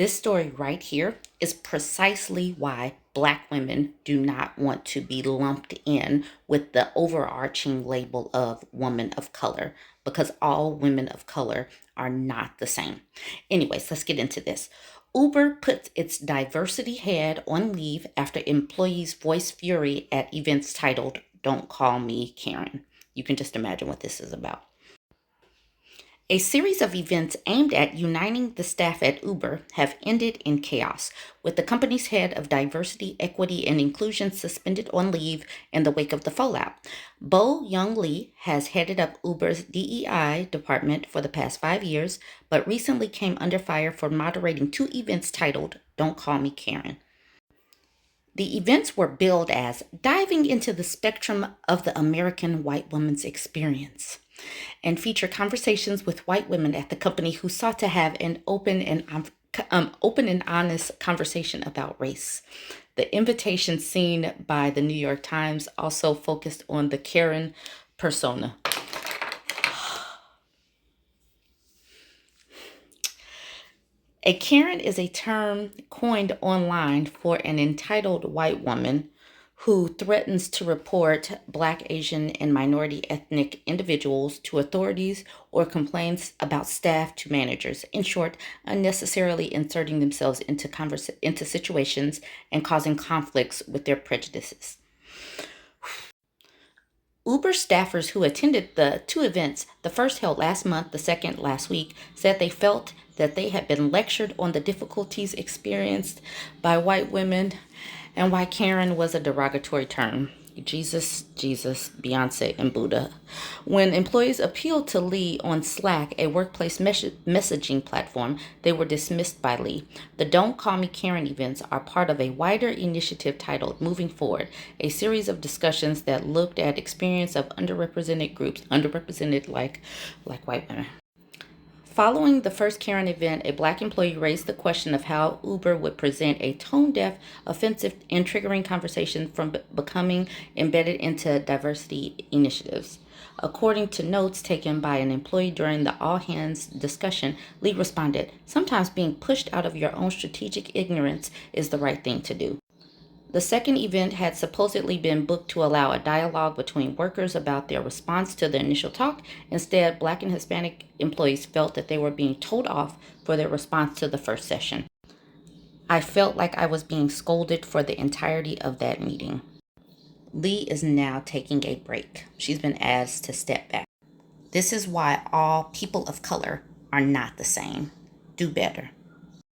This story right here is precisely why Black women do not want to be lumped in with the overarching label of woman of color, because all women of color are not the same. Anyways, let's get into this. Uber puts its diversity head on leave after employees voice fury at events titled "Don't Call Me Karen." You can just imagine what this is about. A series of events aimed at uniting the staff at Uber have ended in chaos, with the company's head of diversity, equity, and inclusion suspended on leave in the wake of the fallout. Bo Young Lee has headed up Uber's DEI department for the past 5 years, but recently came under fire for moderating two events titled "Don't Call Me Karen." The events were billed as diving into the spectrum of the American white woman's experience and feature conversations with white women at the company who sought to have an open and honest conversation about race. The invitation seen by the New York Times also focused on the Karen persona. A Karen is a term coined online for an entitled white woman who threatens to report Black, Asian, and minority ethnic individuals to authorities or complains about staff to managers. In short, unnecessarily inserting themselves into situations and causing conflicts with their prejudices. Uber staffers who attended the two events, the first held last month, the second last week, said they felt that they had been lectured on the difficulties experienced by white women and why Karen was a derogatory term. Jesus, Beyonce, and Buddha. When employees appealed to Lee on Slack, a workplace messaging platform, they were dismissed by Lee. The Don't Call Me Karen events are part of a wider initiative titled Moving Forward, a series of discussions that looked at experience of underrepresented groups, underrepresented like white women. Following the first Karen event, a Black employee raised the question of how Uber would present a tone-deaf, offensive, and triggering conversation from becoming embedded into diversity initiatives. According to notes taken by an employee during the all-hands discussion, Lee responded, "Sometimes being pushed out of your own strategic ignorance is the right thing to do." The second event had supposedly been booked to allow a dialogue between workers about their response to the initial talk. Instead, Black and Hispanic employees felt that they were being told off for their response to the first session. "I felt like I was being scolded for the entirety of that meeting." Lee is now taking a break. She's been asked to step back. This is why all people of color are not the same. Do better.